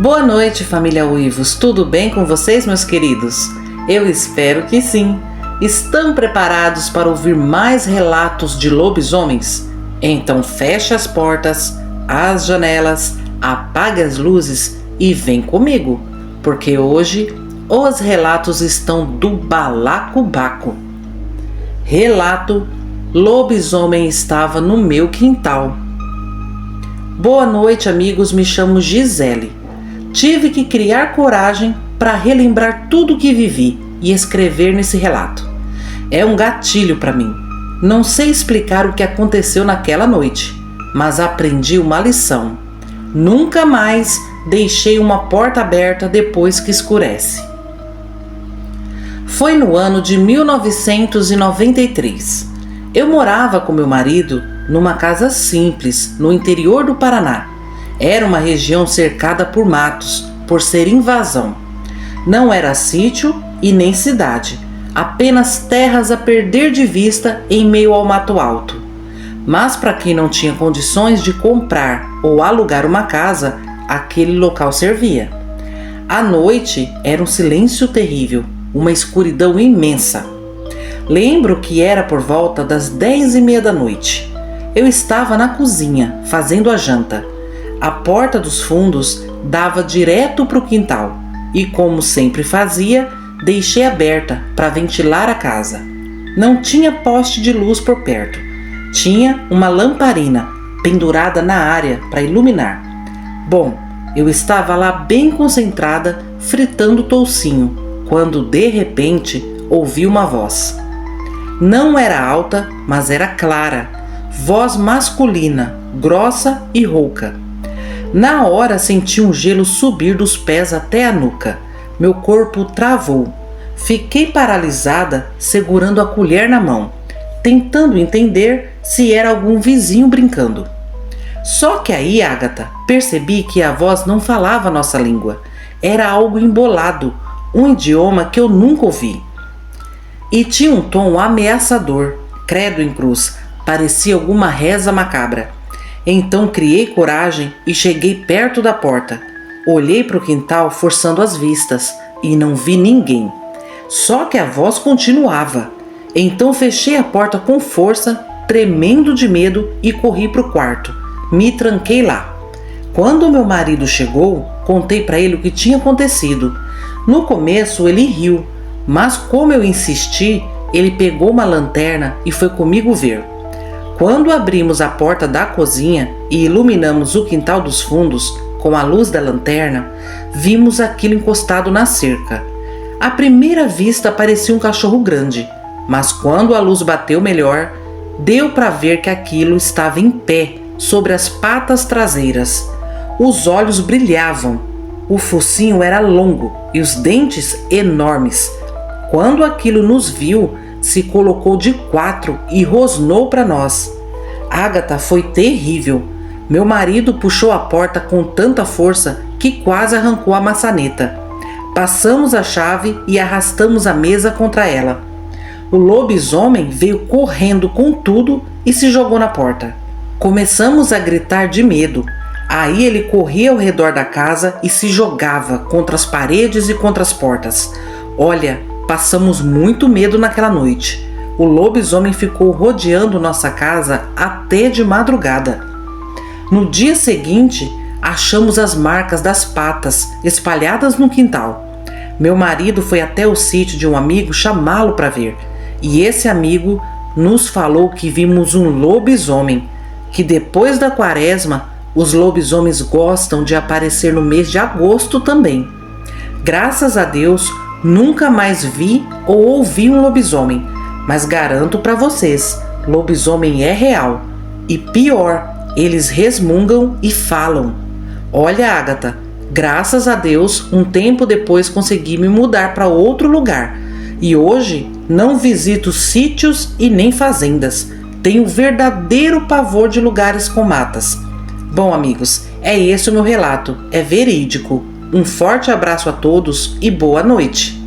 Boa noite, família Uivos. Tudo bem com vocês, meus queridos? Eu espero que sim. Estão preparados para ouvir mais relatos de lobisomens? Então feche as portas, as janelas, apague as luzes e vem comigo, porque hoje os relatos estão do balacobaco. Relato: lobisomem estava no meu quintal. Boa noite, amigos, me chamo Gisele. Tive que criar coragem para relembrar tudo o que vivi e escrever nesse relato. É um gatilho para mim. Não sei explicar o que aconteceu naquela noite, mas aprendi uma lição. Nunca mais deixei uma porta aberta depois que escurece. Foi no ano de 1993. Eu morava com meu marido numa casa simples no interior do Paraná. Era uma região cercada por matos, por ser invasão. Não era sítio e nem cidade, apenas terras a perder de vista em meio ao mato alto. Mas para quem não tinha condições de comprar ou alugar uma casa, aquele local servia. À noite era um silêncio terrível, uma escuridão imensa. Lembro que era por volta das 10:30 da noite. Eu estava na cozinha, fazendo a janta. A porta dos fundos dava direto para o quintal e, como sempre fazia, deixei aberta para ventilar a casa. Não tinha poste de luz por perto. Tinha uma lamparina pendurada na área para iluminar. Bom, eu estava lá bem concentrada fritando toucinho, quando de repente ouvi uma voz. Não era alta, mas era clara, voz masculina, grossa e rouca. Na hora senti um gelo subir dos pés até a nuca. Meu corpo travou. Fiquei paralisada, segurando a colher na mão, tentando entender se era algum vizinho brincando. Só que aí, Ágata, percebi que a voz não falava nossa língua. Era algo embolado, um idioma que eu nunca ouvi. E tinha um tom ameaçador, credo em cruz, parecia alguma reza macabra. Então criei coragem e cheguei perto da porta. Olhei para o quintal forçando as vistas e não vi ninguém. Só que a voz continuava. Então fechei a porta com força, tremendo de medo, e corri para o quarto. Me tranquei lá. Quando meu marido chegou, contei para ele o que tinha acontecido. No começo ele riu, mas como eu insisti, ele pegou uma lanterna e foi comigo ver. Quando abrimos a porta da cozinha e iluminamos o quintal dos fundos com a luz da lanterna, vimos aquilo encostado na cerca. À primeira vista parecia um cachorro grande, mas quando a luz bateu melhor, deu para ver que aquilo estava em pé sobre as patas traseiras. Os olhos brilhavam, o focinho era longo e os dentes enormes. Quando aquilo nos viu, se colocou de quatro e rosnou para nós. Ágata, foi terrível. Meu marido puxou a porta com tanta força que quase arrancou a maçaneta. Passamos a chave e arrastamos a mesa contra ela. O lobisomem veio correndo com tudo e se jogou na porta. Começamos a gritar de medo. Aí ele corria ao redor da casa e se jogava contra as paredes e contra as portas. Olha, passamos muito medo naquela noite. O lobisomem ficou rodeando nossa casa até de madrugada. No dia seguinte, achamos as marcas das patas espalhadas no quintal. Meu marido foi até o sítio de um amigo chamá-lo para ver. E esse amigo nos falou que vimos um lobisomem, que depois da quaresma, os lobisomens gostam de aparecer no mês de agosto também. Graças a Deus, nunca mais vi ou ouvi um lobisomem, mas garanto para vocês, lobisomem é real. E pior, eles resmungam e falam. Olha, Ágata, graças a Deus, um tempo depois consegui me mudar para outro lugar. E hoje não visito sítios e nem fazendas. Tenho verdadeiro pavor de lugares com matas. Bom, amigos, é esse o meu relato. É verídico. Um forte abraço a todos e boa noite.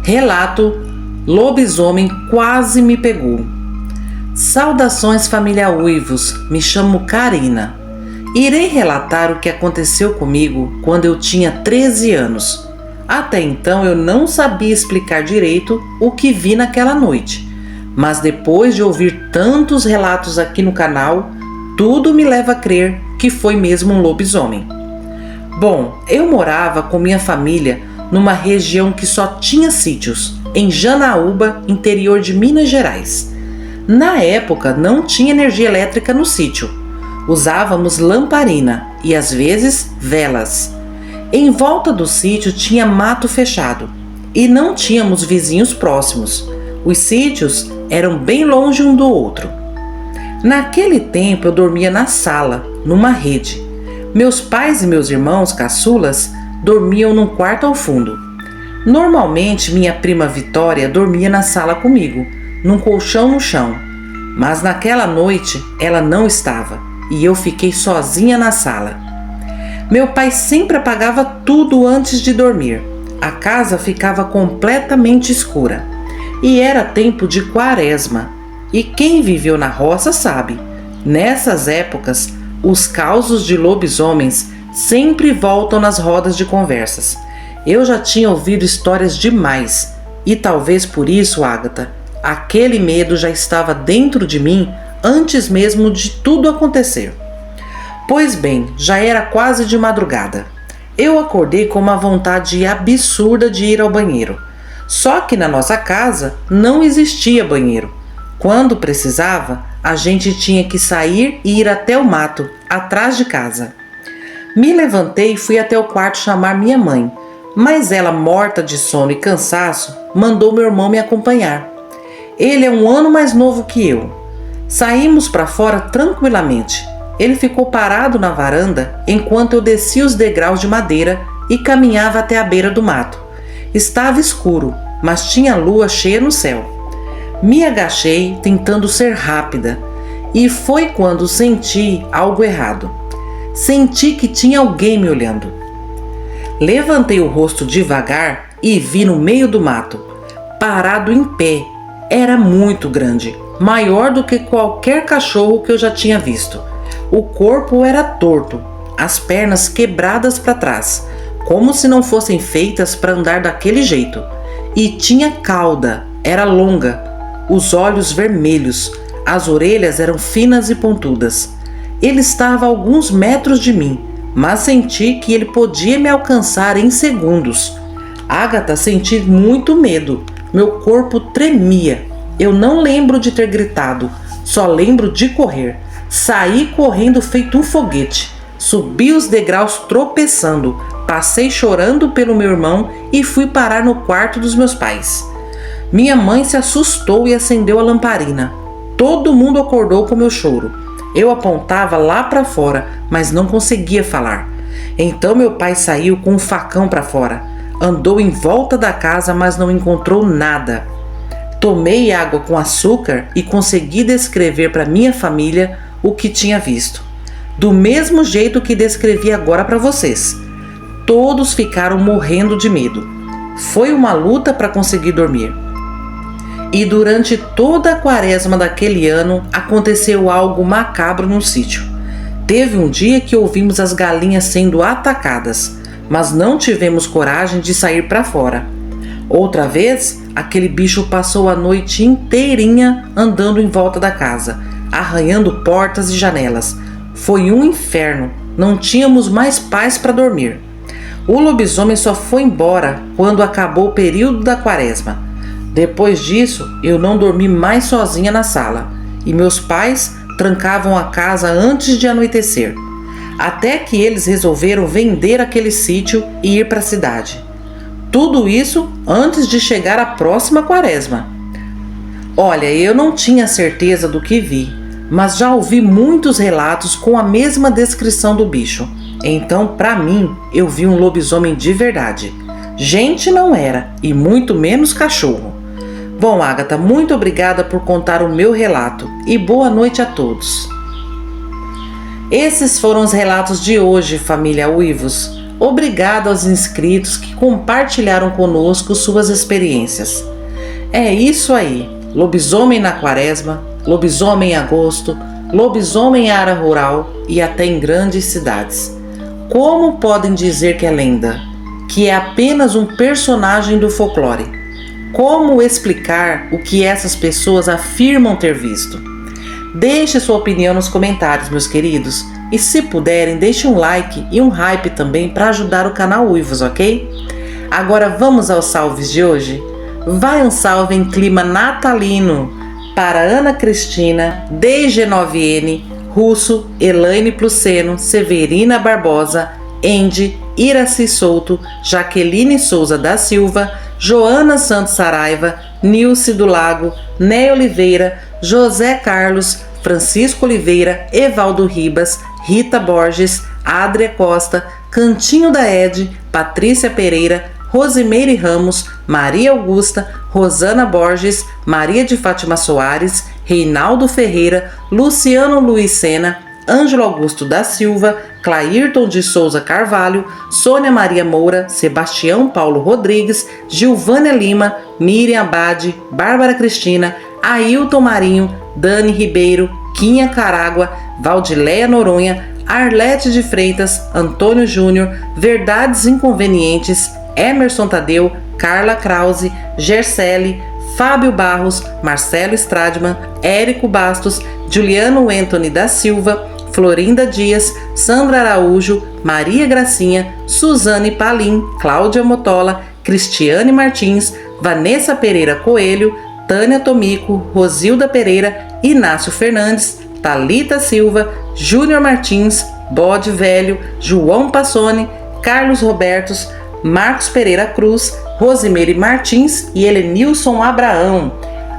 Relato: lobisomem quase me pegou. Saudações, família Uivos, me chamo Karina. Irei relatar o que aconteceu comigo quando eu tinha 13 anos. Até então eu não sabia explicar direito o que vi naquela noite, mas depois de ouvir tantos relatos aqui no canal, tudo me leva a crer que foi mesmo um lobisomem. Bom, eu morava com minha família numa região que só tinha sítios, em Janaúba, interior de Minas Gerais. Na época não tinha energia elétrica no sítio. Usávamos lamparina e às vezes velas. Em volta do sítio tinha mato fechado e não tínhamos vizinhos próximos. Os sítios eram bem longe um do outro. Naquele tempo eu dormia na sala, numa rede. Meus pais e meus irmãos caçulas dormiam num quarto ao fundo. Normalmente minha prima Vitória dormia na sala comigo, num colchão no chão. Mas naquela noite ela não estava e eu fiquei sozinha na sala. Meu pai sempre apagava tudo antes de dormir. A casa ficava completamente escura. E era tempo de quaresma. E quem viveu na roça sabe, nessas épocas, os causos de lobisomens sempre voltam nas rodas de conversas. Eu já tinha ouvido histórias demais. E talvez por isso, Ágata, aquele medo já estava dentro de mim antes mesmo de tudo acontecer. Pois bem, já era quase de madrugada. Eu acordei com uma vontade absurda de ir ao banheiro. Só que na nossa casa não existia banheiro. Quando precisava, a gente tinha que sair e ir até o mato, atrás de casa. Me levantei e fui até o quarto chamar minha mãe, mas ela, morta de sono e cansaço, mandou meu irmão me acompanhar. Ele é 1 ano mais novo que eu. Saímos para fora tranquilamente. Ele ficou parado na varanda enquanto eu descia os degraus de madeira e caminhava até a beira do mato. Estava escuro, mas tinha lua cheia no céu. Me agachei tentando ser rápida e foi quando senti algo errado. Senti que tinha alguém me olhando. Levantei o rosto devagar e vi no meio do mato, parado em pé. Era muito grande, maior do que qualquer cachorro que eu já tinha visto. O corpo era torto, as pernas quebradas para trás, como se não fossem feitas para andar daquele jeito. E tinha cauda, era longa, os olhos vermelhos, as orelhas eram finas e pontudas. Ele estava a alguns metros de mim, mas senti que ele podia me alcançar em segundos. Ágata, senti muito medo, meu corpo tremia. Eu não lembro de ter gritado, só lembro de correr. Saí correndo feito um foguete, subi os degraus tropeçando, passei chorando pelo meu irmão e fui parar no quarto dos meus pais. Minha mãe se assustou e acendeu a lamparina. Todo mundo acordou com meu choro. Eu apontava lá para fora, mas não conseguia falar. Então meu pai saiu com um facão para fora. Andou em volta da casa, mas não encontrou nada. Tomei água com açúcar e consegui descrever para minha família o que tinha visto. Do mesmo jeito que descrevi agora para vocês. Todos ficaram morrendo de medo. Foi uma luta para conseguir dormir. E durante toda a quaresma daquele ano aconteceu algo macabro no sítio. Teve um dia que ouvimos as galinhas sendo atacadas, mas não tivemos coragem de sair para fora. Outra vez, aquele bicho passou a noite inteirinha andando em volta da casa, arranhando portas e janelas. Foi um inferno, não tínhamos mais paz para dormir. O lobisomem só foi embora quando acabou o período da quaresma. Depois disso, eu não dormi mais sozinha na sala, e meus pais trancavam a casa antes de anoitecer, até que eles resolveram vender aquele sítio e ir para a cidade. Tudo isso antes de chegar a próxima quaresma. Olha, eu não tinha certeza do que vi, mas já ouvi muitos relatos com a mesma descrição do bicho. Então, para mim, eu vi um lobisomem de verdade. Gente não era, e muito menos cachorro. Bom, Ágata, muito obrigada por contar o meu relato e boa noite a todos. Esses foram os relatos de hoje, família Uivos. Obrigado aos inscritos que compartilharam conosco suas experiências. É isso aí, lobisomem na quaresma, lobisomem em agosto, lobisomem em área rural e até em grandes cidades. Como podem dizer que é lenda? Que é apenas um personagem do folclore? Como explicar o que essas pessoas afirmam ter visto? Deixe sua opinião nos comentários, meus queridos. E se puderem, deixe um like e um hype também para ajudar o canal Uivos, ok? Agora vamos aos salves de hoje? Vai um salve em clima natalino para Ana Cristina, DG9N, Russo, Elaine Pluceno, Severina Barbosa, Andy, Iraci Souto, Jaqueline Souza da Silva, Joana Santos Saraiva, Nilce do Lago, Né Oliveira, José Carlos, Francisco Oliveira, Evaldo Ribas, Rita Borges, Adria Costa, Cantinho da Ed, Patrícia Pereira, Rosimeire Ramos, Maria Augusta, Rosana Borges, Maria de Fátima Soares, Reinaldo Ferreira, Luciano Luiz Sena, Ângelo Augusto da Silva, Clairton de Souza Carvalho, Sônia Maria Moura, Sebastião Paulo Rodrigues, Gilvânia Lima, Miriam Abade, Bárbara Cristina, Ailton Marinho, Dani Ribeiro, Quinha Caragua, Valdileia Noronha, Arlete de Freitas, Antônio Júnior, Verdades Inconvenientes, Emerson Tadeu, Carla Krause, Gercele, Fábio Barros, Marcelo Stradman, Érico Bastos, Juliano Anthony da Silva, Florinda Dias, Sandra Araújo, Maria Gracinha, Suzane Palim, Cláudia Motola, Cristiane Martins, Vanessa Pereira Coelho, Tânia Tomico, Rosilda Pereira, Inácio Fernandes, Thalita Silva, Júnior Martins, Bode Velho, João Passoni, Carlos Robertos, Marcos Pereira Cruz, Rosimeire Martins e Helenilson Abraão.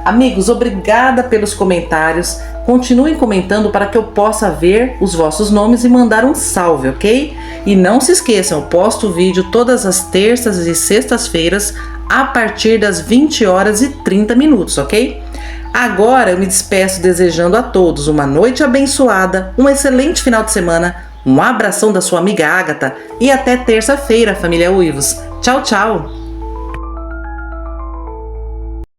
Amigos, obrigada pelos comentários. Continuem comentando para que eu possa ver os vossos nomes e mandar um salve, ok? E não se esqueçam, eu posto vídeo todas as terças e sextas-feiras a partir das 20h30, ok? Agora eu me despeço desejando a todos uma noite abençoada, um excelente final de semana, um abração da sua amiga Ágata e até terça-feira, família Uivos. Tchau, tchau!